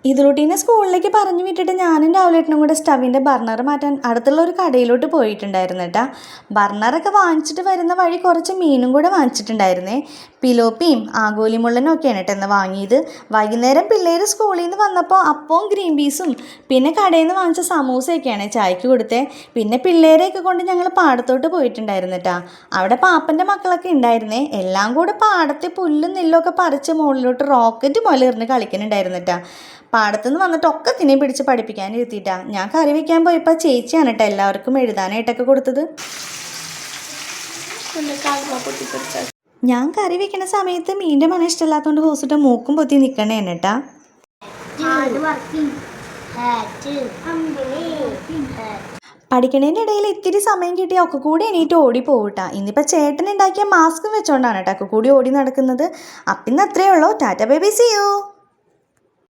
ഇതിലൂട്ടീനെ സ്കൂളിലേക്ക് പറഞ്ഞു വിട്ടിട്ട് ഞാനും രാവിലേട്ടനും കൂടെ സ്റ്റവിൻ്റെ ബർണർ മാറ്റാൻ അടുത്തുള്ള ഒരു കടയിലോട്ട് പോയിട്ടുണ്ടായിരുന്നു കേട്ടോ. ബർണറൊക്കെ വാങ്ങിച്ചിട്ട് വരുന്ന വഴി കുറച്ച് മീനും കൂടെ വാങ്ങിച്ചിട്ടുണ്ടായിരുന്നേ. പിലോപ്പിയും ആഗോലിമുള്ളനും ഒക്കെയാണ് കേട്ടോ ഇന്ന് വാങ്ങിയത്. വൈകുന്നേരം പിള്ളേർ സ്കൂളിൽ നിന്ന് വന്നപ്പോൾ അപ്പവും ഗ്രീൻ പീസും പിന്നെ കടയിൽ നിന്ന് വാങ്ങിച്ച സമൂസയൊക്കെയാണ് ചായക്ക് കൊടുത്തേ. പിന്നെ പിള്ളേരെയൊക്കെ കൊണ്ട് ഞങ്ങൾ പാടത്തോട്ട് പോയിട്ടുണ്ടായിരുന്നു കേട്ടോ. അവിടെ പാപ്പൻ്റെ മക്കളൊക്കെ ഉണ്ടായിരുന്നേ. എല്ലാം കൂടെ പാടത്തെ പുല്ലും നെല്ലൊക്കെ പറിച്ച് മുകളിലോട്ട് റോക്കറ്റ് പോലെ എറിഞ്ഞ് കളിക്കുന്നുണ്ടായിരുന്നു കേട്ടോ. പാടത്തുനിന്ന് വന്നിട്ട് ഒക്കെ തിനെ പിടിച്ച് പഠിപ്പിക്കാനിരുത്തിയിട്ടാ. ഞാൻ കറി വയ്ക്കാൻ പോയപ്പോൾ ചേച്ചിയാണ് കേട്ടോ എല്ലാവർക്കും എഴുതാനായിട്ടൊക്കെ കൊടുത്തത്. ഞാൻ കറി വെക്കുന്ന സമയത്ത് മീൻ്റെ മണം ഇഷ്ടമില്ലാത്തതുകൊണ്ട് ഹോസിട്ട് മൂക്കും പൊത്തി നിൽക്കണേ കേട്ടാ. പഠിക്കണേൻ്റെ ഇടയിൽ ഇത്തിരി സമയം കിട്ടിയാൽ ഒക്കെ കൂടി എണീറ്റ് ഓടി പോകട്ടാ. ഇന്നിപ്പോൾ ചേട്ടൻ ഉണ്ടാക്കിയ മാസ്കും വെച്ചോണ്ടാണ് കേട്ടോ ഒക്കെ കൂടി ഓടി നടക്കുന്നത്. അപ്പം ഇന്ന് അത്രയേ ഉള്ളൂ. Tata bye bye, see U.